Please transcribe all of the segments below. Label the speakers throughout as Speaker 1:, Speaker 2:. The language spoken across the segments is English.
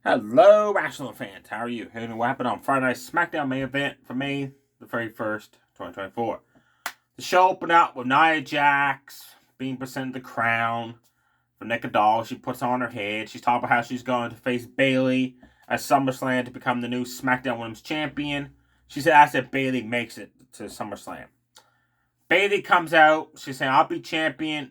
Speaker 1: Hello, wrestling fans. How are you? Here's what happened on Friday Night SmackDown main event for May the 31st, 2024. The show opened up with Nia Jax being presented the crown for Nick Doll. She puts on her head. She's talking about how she's going to face Bayley at SummerSlam to become the new SmackDown Women's Champion. She said that's if Bayley makes it to SummerSlam. Bayley comes out. She's saying, I'll be champion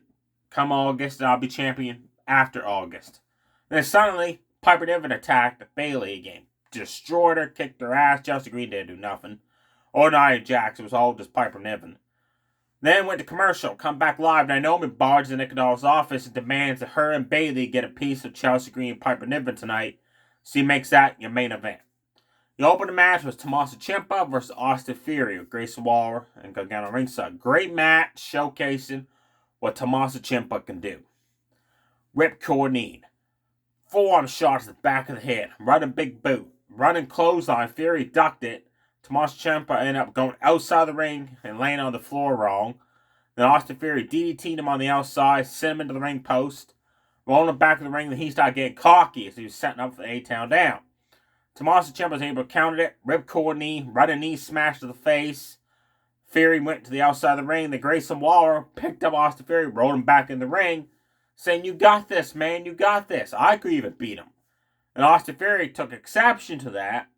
Speaker 1: come August, and I'll be champion after August. Then suddenly, Piper Niven attacked Bayley again. Destroyed her, kicked her ass. Chelsea Green didn't do nothing. Or Nia Jax. It was all just Piper Niven. Then went to commercial. Come back live. Naomi barges in Nick Doll's office and demands that her and Bayley get a piece of Chelsea Green and Piper Niven tonight. She makes that your main event. The opening match was Tommaso Ciampa versus Austin Theory with Grayson Waller and Gargano ringside. Great match showcasing what Tommaso Ciampa can do. Ripcord knee. Forearm shot to the back of the head. Running big boot. Running clothesline. Theory ducked it. Tommaso Ciampa ended up going outside the ring and laying on the floor wrong. Then Austin Theory DDT'd him on the outside, sent him into the ring post. Rolling him back of the ring, then he started getting cocky as he was setting up for the A-Town down. Tommaso Ciampa was able to counter it. Ripcord knee. Running knee smash to the face. Theory went to the outside of the ring. Then Grayson Waller picked up Austin Theory, rolled him back in the ring, saying, you got this, man, you got this. I could even beat him. And Austin Theory took exception to that.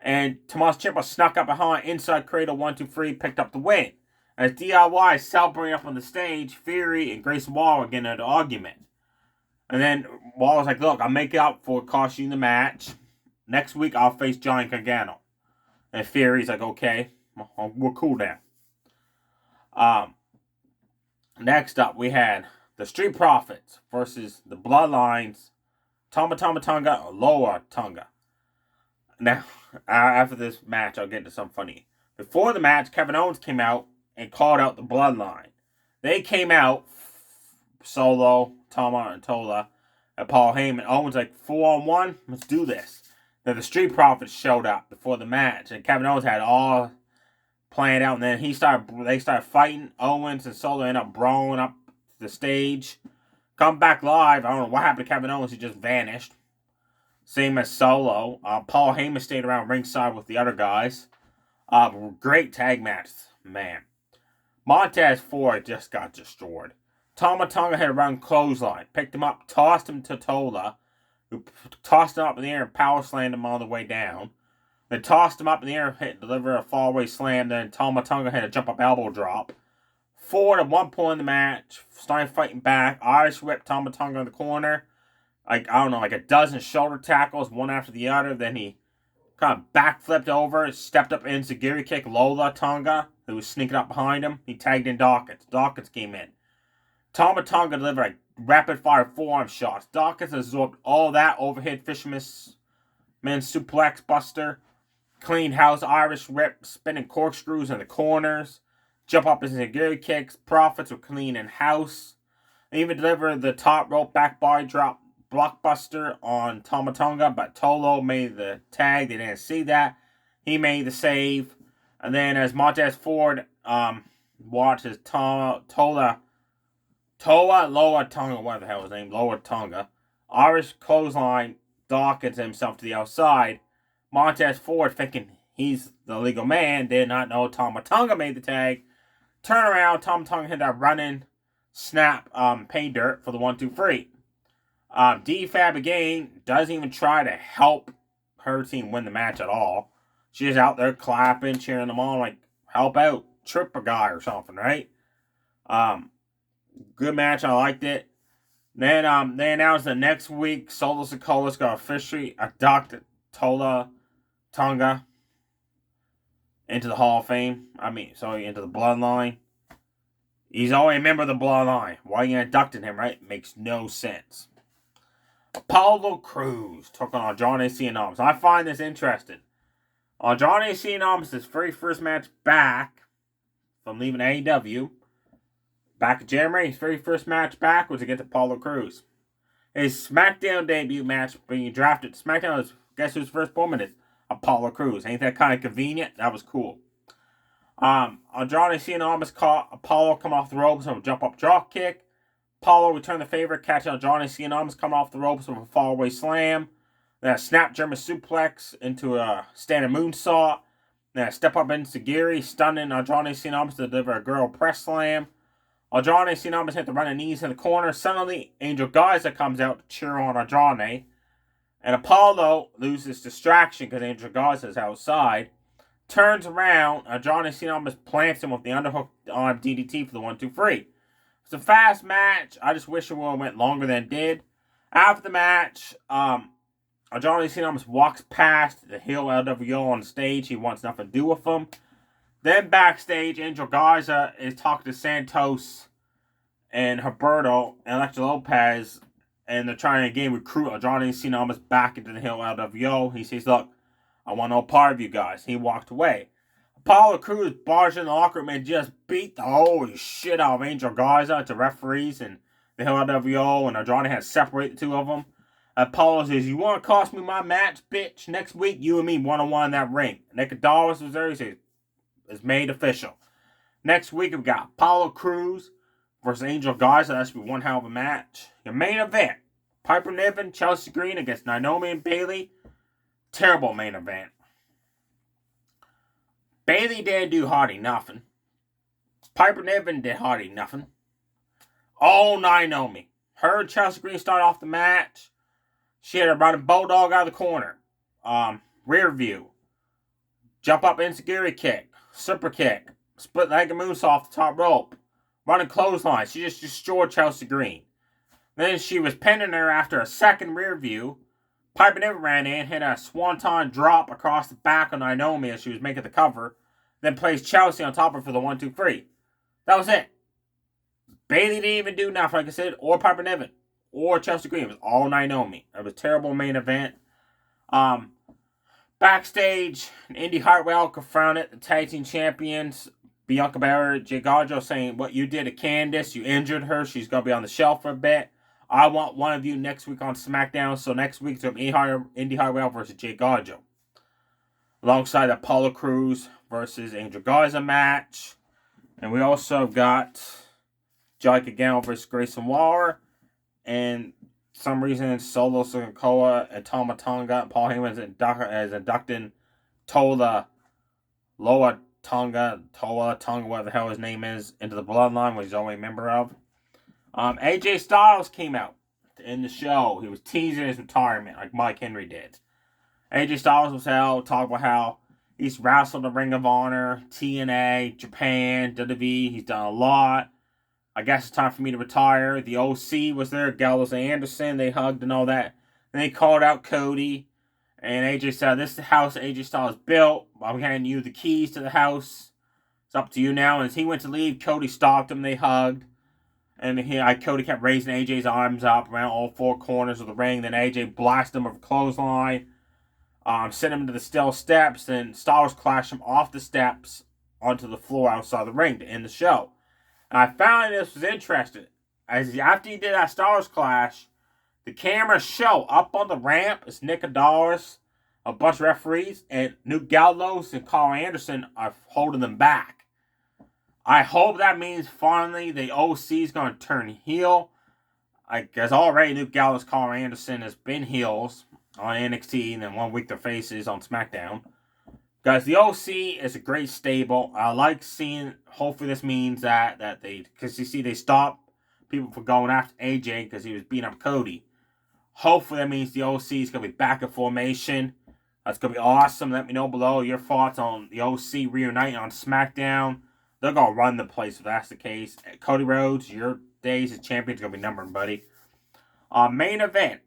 Speaker 1: And Tommaso Ciampa snuck up behind, inside cradle, 1-2-3, picked up the win. As DIY celebrating up on the stage, Theory and Grayson Waller getting into an argument. And then Waller's like, look, I'll make it up for costing the match. Next week, I'll face Johnny Gargano. And Theory's like, okay, we're cool now. Next up, we had the Street Profits versus the Bloodlines, Tama Tonga or Lower Tonga. Now, after this match, I'll get to something funny. Before the match, Kevin Owens came out and called out the Bloodline. They came out, Solo, Tama, and Tola, and Paul Heyman. Owens like, 4-on-1, let's do this. Then the Street Profits showed up before the match, and Kevin Owens had all planned out, and then they started fighting. Owens and Solo ended up brawling up the stage. Come back live. I don't know what happened to Kevin Owens. He just vanished. Same as Solo. Paul Heyman stayed around ringside with the other guys. Great tag match, man. Montez Ford just got destroyed. Tama Tonga had a run clothesline. Picked him up, tossed him to Tola, who tossed him up in the air and power slammed him on the way down. Then tossed him up in the air and delivered a fallaway slam. Then Tama Tonga had a jump up elbow drop. Ford at one point in the match started fighting back. Irish whip Tama Tonga in the corner. Like a dozen shoulder tackles, one after the other. Then he kind of backflipped over, stepped up into Giri kick Lola Tonga, who was sneaking up behind him. He tagged in Dawkins. Dawkins came in. Tama Tonga delivered a rapid-fire forearm shots. Dawkins absorbed all that overhead fisherman's suplex buster. Clean house Irish whip, spinning corkscrews in the corners. Jump up into Giri kicks. Profits were clean in house. They even delivered the top rope back body drop blockbuster on Tama Tonga, but Tolo made the tag. They didn't see that. He made the save. And then as Montez Ford watches Tola Lower Tonga, whatever the hell his name, Lower Tonga, Irish clothesline Dawkins himself to the outside. Montez Ford, thinking he's the legal man, did not know Tama Tonga made the tag. Turn around, Tama Tonga hit that running snap pay dirt for the 1-2-3. D-Fab again doesn't even try to help her team win the match at all. She's out there clapping, cheering them on, like, help out, trip a guy or something, right? Good match, I liked it. Then they announced that next week, Solo Sikoa's going to officially induct Tola Tonga into the Hall of Fame. Into the Bloodline. He's already a member of the Bloodline. Why are you inducting him, right? Makes no sense. Apollo Crews took on Johnny Cena. I find this interesting. Johnny Cena, his very first match back from leaving AEW. Back in January, his very first match back was against Apollo Crews. His SmackDown debut match being drafted to SmackDown was, guess whose first woman is? Apollo Crews. Ain't that kind of convenient? That was cool. Johnny Cena caught Apollo come off the ropes with a jump up drop kick. Apollo returned the favor, catching Johnny Cena coming off the ropes with a fallaway slam. Then a snap German suplex into a standing moonsault. Then a step up into Giri, stunning Andrade Cien to deliver a girl press slam. Andrade Cien hit the running knees in the corner. Suddenly, Angel Garza comes out to cheer on Andrade. And Apollo loses distraction because Angel Garza is outside. Turns around, Andrade Cien plants him with the underhook arm DDT for the 1-2-3. It's a fast match. I just wish it would have went longer than it did. After the match, Andrade Cien walks past the heel LWO on stage. He wants nothing to do with them. Then backstage, Angel Garza is talking to Santos and Humberto and Elektra Lopez, and they're trying to again recruit Andrade Cien back into the heel LWO. He says, "Look, I want no part of you guys." He walked away. Apollo Crews barged in the locker room and just beat the holy shit out of Angel Garza to referees and the heel LWO, and Andrade had to separate the two of them. Apollo says, "You want to cost me my match, bitch? Next week, you and me one-on-one in that ring." Nick Dallas was there. He says, "It's made official." Next week, we've got Apollo Crews versus Angel Garza. That should be one hell of a match. Your main event, Piper Niven, Chelsea Green against Naomi and Bayley. Terrible main event. Bayley didn't do hardly nothing. Piper Niven did hardly nothing. Oh, Naomi. Her and Chelsea Green started off the match. She had a running bulldog out of the corner. Rear view. Jump up enziguri kick. Super kick. Split leg and moonsault off the top rope. Running clothesline. She just destroyed Chelsea Green. Then she was pinning her after a second rear view. Piper Niven ran in, hit a swanton drop across the back of Naomi as she was making the cover. Then placed Chelsea on top of her for the 1-2-3. That was it. Bayley didn't even do nothing, like I said, or Piper Niven, or Chelsea Green. It was all Naomi. It was a terrible main event. Backstage, Indy Hartwell confronted the tag team champions, Bianca Belair, Jay Garza, saying, "What you did to Candice, you injured her. She's going to be on the shelf for a bit. I want one of you next week on SmackDown." So next week, it's going to be Indy Hartwell versus Jay Garza. Alongside Apollo Crews versus Angel Garza match. And we also got Johnny Gargano versus Grayson Waller. And for some reason, Solo Sikoa and Tama Tonga and Paul Heyman is inducting Toa Tonga, whatever the hell his name is, into the Bloodline, which he's only a member of. AJ Styles came out in the show. He was teasing his retirement like Mike Henry did. AJ Styles was talking about how he's wrestled the Ring of Honor, TNA, Japan, WWE. He's done a lot. I guess it's time for me to retire. The OC was there, Gallows and Anderson. They hugged and all that. And they called out Cody. And AJ said, "This is the house that AJ Styles built. I'm handing you the keys to the house. It's up to you now." And as he went to leave, Cody stopped him. They hugged. And Cody kept raising AJ's arms up around all four corners of the ring. Then AJ blasted him with a clothesline. Sent him to the steel steps. And Styles clashed him off the steps onto the floor outside the ring to end the show. And I found this was interesting. After he did that Styles clash, the cameras show up on the ramp is Nick Aldis, a bunch of referees, and Luke Gallows and Carl Anderson are holding them back. I hope that means finally the OC is going to turn heel. Because already Luke Gallows, Carl Anderson has been heels on NXT, and then 1 week their faces on SmackDown. Guys, the OC is a great stable. I like seeing, hopefully this means that because you see they stop people from going after AJ because he was beating up Cody. Hopefully that means the OC is going to be back in formation. That's going to be awesome. Let me know below your thoughts on the OC reuniting on SmackDown. They're going to run the place if that's the case. Cody Rhodes, your days as champion is going to be numbered, buddy. Main event.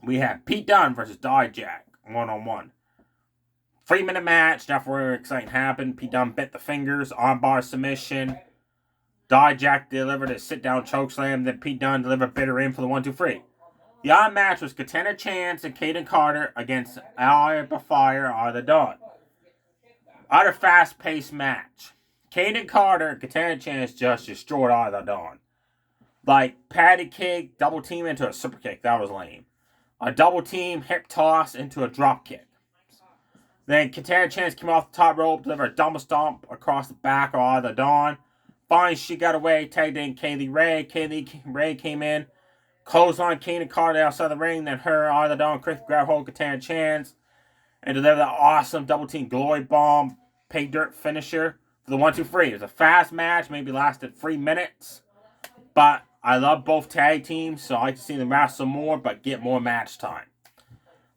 Speaker 1: We have Pete Dunne versus Dijak, 1-on-1. 3-minute match. Nothing really exciting happened. Pete Dunne bent the fingers. Armbar submission. Dijak delivered a sit-down chokeslam. Then Pete Dunne delivered bitter in for the 1-2-3. The odd match was Katana Chance and Caden Carter against Eye of Fire or the Dawn. Other fast-paced match. Caden Carter and Katana Chance just destroyed Eye of the Dawn. Like, patty kick, double team into a super kick. That was lame. A double team, hip toss into a drop kick. Then Katana Chance came off the top rope, delivered a double stomp across the back of Eye of the Dawn. Finally, she got away, tagged in Kaylee Ray. Kaylee Ray came in, Clothesline King and Carter outside the ring. Then her, either Don Chris grab hold, Katana chance. And deliver that awesome double team glory bomb, pay dirt finisher for the 1-2-3. It was a fast match, maybe lasted 3 minutes. But I love both tag teams, so I like to see them wrestle more, but get more match time.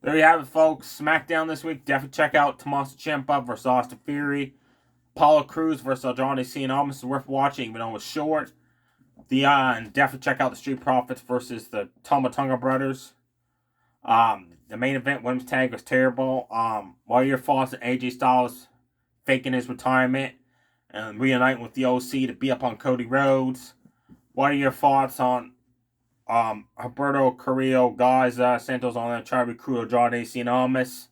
Speaker 1: There you have it, folks. SmackDown this week. Definitely check out Tommaso Ciampa versus Austin Theory. Apollo Crews versus Andrade Cien Almas is worth watching, even though it was short. And definitely check out the Street Profits versus the Tama Tonga Brothers. The main event women's tag was terrible. What are your thoughts on AJ Styles faking his retirement and reuniting with the OC to be up on Cody Rhodes? What are your thoughts on Alberto Carrillo, Garza, Santos on the try to recruit Andrade Cien Almas?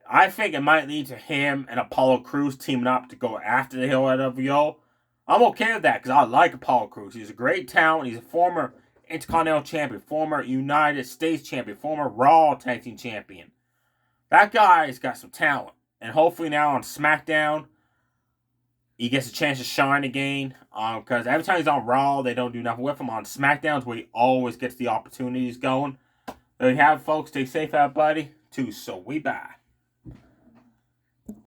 Speaker 1: I think it might lead to him and Apollo Crews teaming up to go after the Hill at LVO. I'm okay with that because I like Apollo Crews. He's a great talent. He's a former Intercontinental Champion, former United States Champion, former Raw Tag Team Champion. That guy's got some talent. And hopefully now on SmackDown, he gets a chance to shine again. Because every time he's on Raw, they don't do nothing with him. On SmackDown's where he always gets the opportunities going. There you have it, folks. Stay safe out, buddy. So we bye.